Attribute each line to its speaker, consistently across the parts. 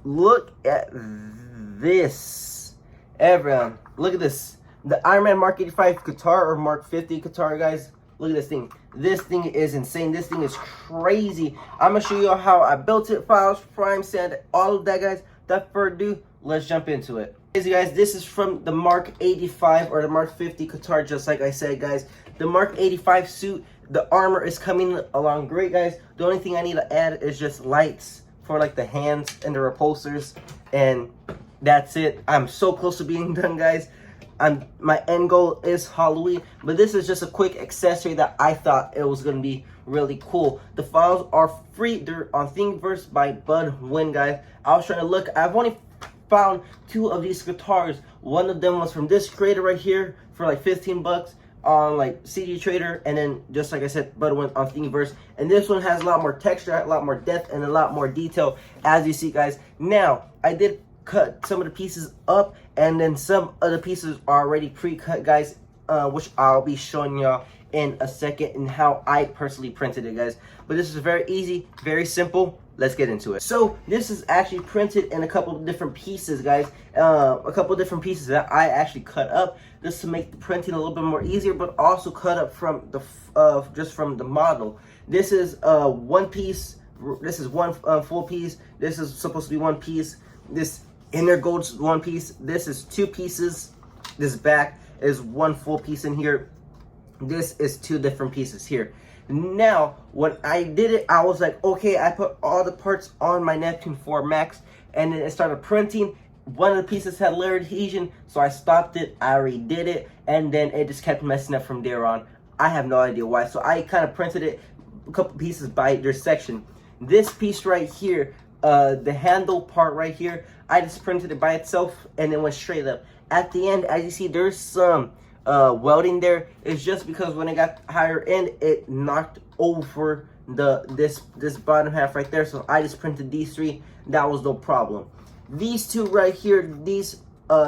Speaker 1: look at this. Everyone, look at this. The Iron-man Mark 85 Katar or Mark 50 Katar, guys. Look at this thing. This thing is insane. This thing is crazy. I'm going to show you how I built it, files, prime, sand, all of that, guys. Without further ado, let's jump into it. Guys, this is from the Mark 85 or the Mark 50 Katar, just like I said, guys. The Mark 85 suit, the armor is coming along great, guys. The only thing I need to add is just lights for like the hands and the repulsors, and that's it. I'm so close to being done, guys. My end goal is Halloween, but this is just a quick accessory that I thought it was going to be really cool. The files are free. They're on Thingiverse by Bud Win, guys. I was trying to look. I've only found 2 of these guitars. One of them was from this creator right here for like 15 bucks on like CD Trader, and then just like I said, Bud Win on Thingiverse. And this one has a lot more texture, a lot more depth, and a lot more detail, as you see, guys. Now, I did cut some of the pieces up, and then some of the pieces are already pre-cut, guys, which I'll be showing y'all in a second, and how I personally printed it, guys. But this is very easy, very simple. Let's get into it. So this is actually printed in a couple of different pieces, guys. A couple of different pieces that I actually cut up just to make the printing a little bit more easier, but also cut up from the just from the model. This is one piece. This is one full piece. This is supposed to be one piece. This inner gold's one piece. This is 2 pieces. This back is one full piece in here. This is 2 different pieces here. Now, when I did it, I was like, okay, I put all the parts on my Neptune 4 Max, and then it started printing. One of the pieces had layer adhesion, so I stopped it. I redid it, and then it just kept messing up from there on. I have no idea why. So I kind of printed it a couple pieces by their section. This piece right here, the handle part right here, I just printed it by itself, and it went straight up. At the end, as you see, there's some welding there. It's just because when it got higher end, it knocked over this bottom half right there. So I just printed these 3. That was no problem. These 2 right here, these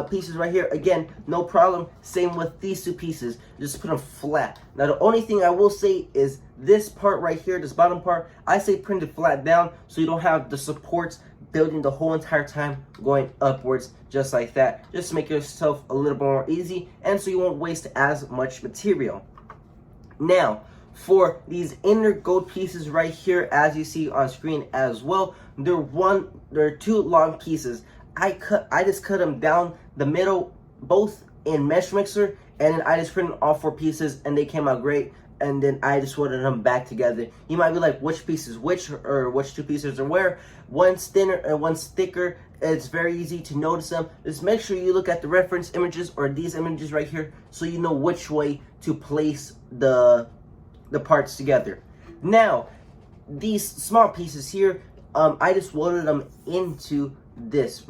Speaker 1: pieces right here, again, no problem. Same with these 2 pieces. Just put them flat. Now the only thing I will say is this part right here, this bottom part, I say print it flat down so you don't have the supports building the whole entire time going upwards, just like that, just to make yourself a little bit more easy, and so you won't waste as much material. Now, for these inner gold pieces right here, as you see on screen as well, they're 2 long pieces. I just cut them down the middle, both in mesh mixer, and then I just printed all 4 pieces, and they came out great. And then I just welded them back together. You might be like, which pieces which, or which 2 pieces are where? One's thinner and one's thicker. It's very easy to notice them. Just make sure you look at the reference images or these images right here, so you know which way to place the parts together. Now, these small pieces here, I just welded them into this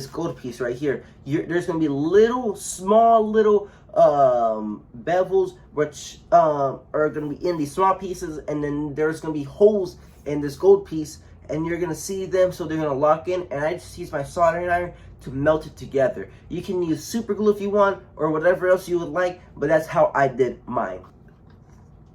Speaker 1: gold piece right here. There's gonna be small little bevels which are going to be in these small pieces, and then there's going to be holes in this gold piece, and you're going to see them, so they're going to lock in, and I just use my soldering iron to melt it together. You can use super glue if you want, or whatever else you would like, but that's how I did mine.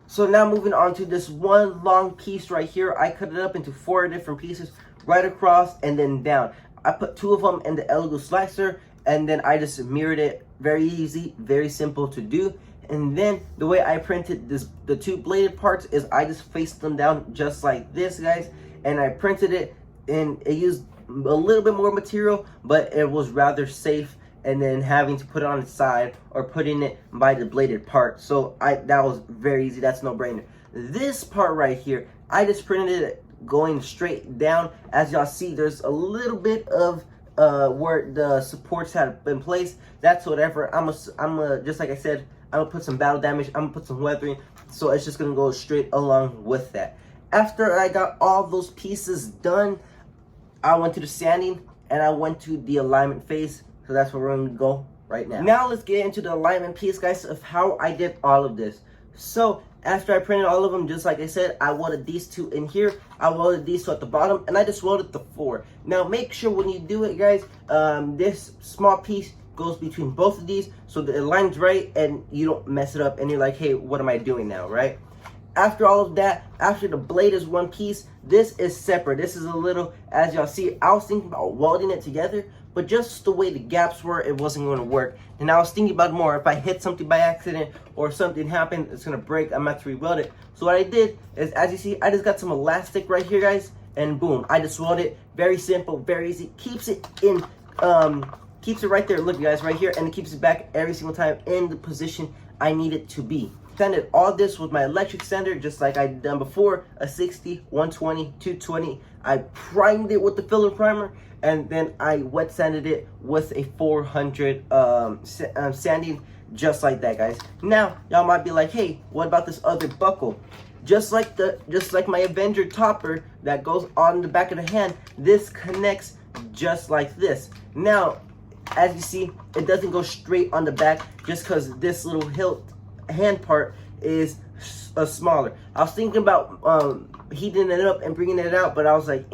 Speaker 1: So now moving on to this one long piece right here, I cut it up into 4 different pieces, right across and then down. I put 2 of them in the Elegoo slicer, and then I just mirrored it. Very easy, very simple to do. And then the way I printed the 2 bladed parts is I just faced them down just like this, guys, and I printed it, and it used a little bit more material, but it was rather safe, and then having to put it on the side or putting it by the bladed part. So that was very easy. That's no brainer. This part right here, I just printed it going straight down. As y'all see, there's a little bit of where the supports had been placed. That's whatever. I'm just like I said, I'm gonna put some battle damage, I'm gonna put some weathering, so it's just gonna go straight along with that. After I got all those pieces done, I went to the sanding, and I went to the alignment phase. So that's where we're gonna go right now. Now let's get into the alignment piece, guys, of how I did all of this. So after I printed all of them, just like I said, I welded these 2 in here, I welded these 2 at the bottom, and I just welded the 4. Now make sure when you do it, guys, this small piece goes between both of these, so that it lines right and you don't mess it up and you're like, hey, what am I doing now, right? after all of that, after the blade is one piece, this is separate. This is a little, as y'all see, I was thinking about welding it together, but just the way the gaps were, it wasn't going to work. And I was thinking about more, if I hit something by accident or something happened, it's going to break, I'm going to have to re-weld it. So what I did is, as you see, I just got some elastic right here, guys, and boom, I just welded it. Very simple, very easy. Keeps it in, keeps it right there, look guys, right here, and it keeps it back every single time in the position I need it to be. Sanded all this with my electric sander, just like I done before, a 60, 120, 220. I primed it with the filler primer, and then I wet sanded it with a 400 sanding, just like that, guys. Now y'all might be like, hey, what about this other buckle? Just like my Avenger topper that goes on the back of the hand, this connects just like this. Now, as you see, it doesn't go straight on the back just because this little hilt hand part is smaller. I was thinking about heating it up and bringing it out, but I was like,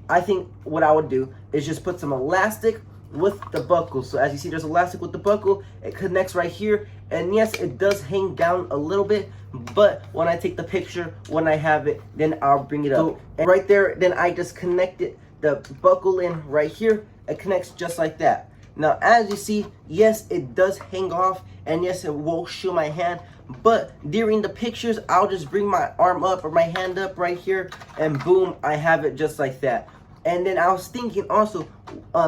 Speaker 1: I think what I would do is just put some elastic with the buckle. So as you see, there's elastic with the buckle. It connects right here, and yes, it does hang down a little bit, but when I take the picture, when I have it, then I'll bring it up. So, and right there, then I just connected the buckle in right here. It connects just like that. Now, as you see, yes, it does hang off, and yes, it will show my hand, but during the pictures, I'll just bring my arm up or my hand up right here, and boom, I have it just like that. And then I was thinking also,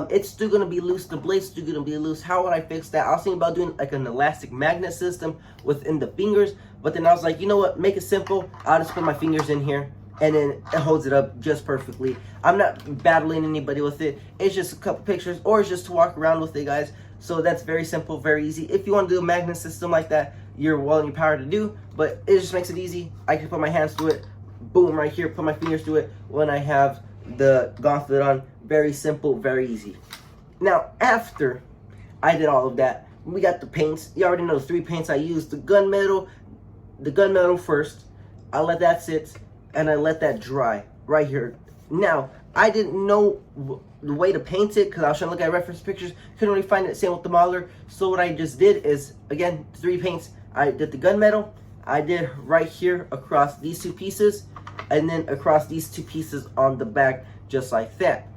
Speaker 1: it's still gonna be loose, the blade's still gonna be loose. How would I fix that? I was thinking about doing like an elastic magnet system within the fingers, but then I was like, you know what, make it simple. I'll just put my fingers in here, and then it holds it up just perfectly. I'm not battling anybody with it. It's just a couple pictures, or it's just to walk around with it, guys. So that's very simple, very easy. If you want to do a magnet system like that, you're well in your power to do, but it just makes it easy. I can put my hands to it, boom, right here, put my fingers to it when I have the gauntlet on. Very simple, very easy. Now, after I did all of that, we got the paints. You already know the 3 paints I used. The gunmetal first. I let that sit, and I let that dry right here. Now, I didn't know the way to paint it because I was trying to look at reference pictures. Couldn't really find it. Same with the modeler. So what I just did is, again, 3 paints. I did the gunmetal. I did right here across these 2 pieces, and then across these 2 pieces on the back, just like that.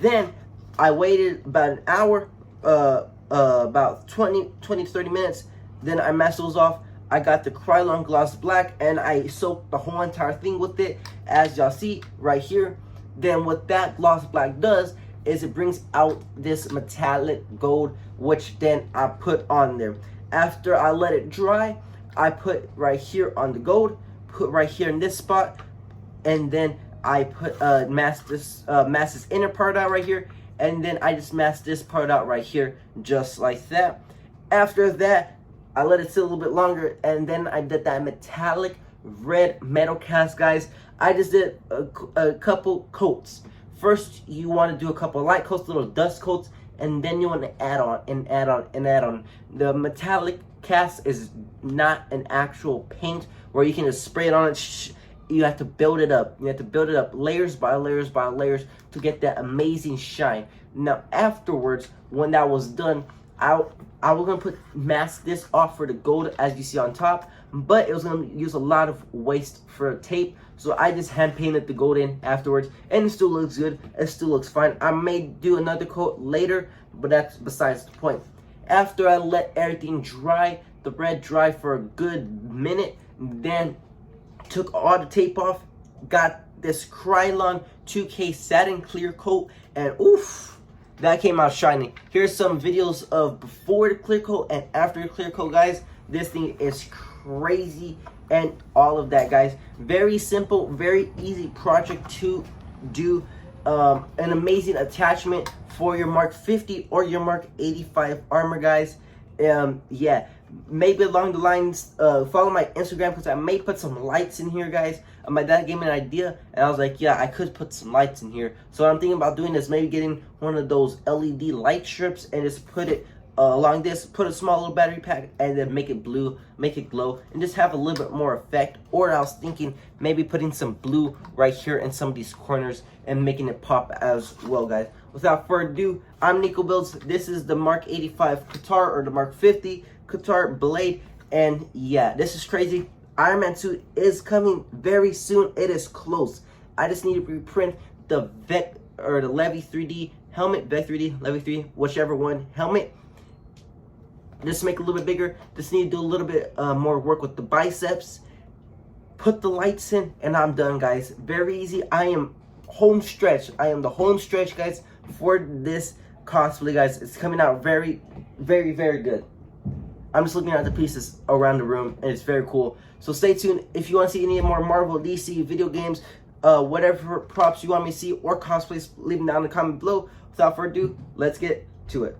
Speaker 1: Then I waited about an hour, about 20 to 30 minutes. Then I masked those off. I got the Krylon Gloss Black, and I soaked the whole entire thing with it, as y'all see right here. Then what that Gloss Black does is it brings out this metallic gold, which then I put on there. After I let it dry, I put right here on the gold, put right here in this spot, and then I put mask this inner part out right here, and then I just masked this part out right here, just like that. After that, I let it sit a little bit longer, and then I did that metallic red metal cast, guys. I just did a couple coats. First, you want to do a couple light coats, little dust coats, and then you want to add on and add on and add on. The metallic cast is not an actual paint where you can just spray it on it. You have to build it up. You have to build it up layers by layers by layers to get that amazing shine. Now, afterwards, when that was done, I was going to mask this off for the gold, as you see on top, but it was going to use a lot of waste for tape, so I just hand painted the gold in afterwards, and it still looks good. It still looks fine. I may do another coat later, but that's besides the point. After I let everything dry, the red dry for a good minute, then took all the tape off, got this Krylon 2K satin clear coat, and oof, that came out shining. Here's some videos of before the clear coat and after the clear coat, guys. This thing is crazy, and all of that, guys. Very simple, very easy project to do. An amazing attachment for your Mark 50 or your Mark 85 armor, guys. Yeah, maybe along the lines, follow my Instagram because I may put some lights in here, guys. My dad gave me an idea, and I was like, yeah, I could put some lights in here. So what I'm thinking about doing is maybe getting one of those LED light strips and just put it along this, put a small little battery pack, and then make it blue, make it glow, and just have a little bit more effect. Or I was thinking maybe putting some blue right here in some of these corners and making it pop as well, guys. Without further ado, I'm Nico Builds. This is the Mark 85 Katar, or the Mark 50 Katar blade, and yeah, this is crazy. Iron Man suit is coming very soon. It is close. I just need to reprint the Vec or the Levy 3D helmet, Vec 3D, Levy 3, whichever one helmet. Just make it a little bit bigger. Just need to do a little bit more work with the biceps. Put the lights in, and I'm done, guys. Very easy. I am home stretch. I am the home stretch, guys, for this cosplay, guys. It's coming out very, very, very good. I'm just looking at the pieces around the room, and it's very cool. So stay tuned. If you want to see any more Marvel, DC, video games, whatever props you want me to see or cosplays, leave them down in the comment below. Without further ado, let's get to it.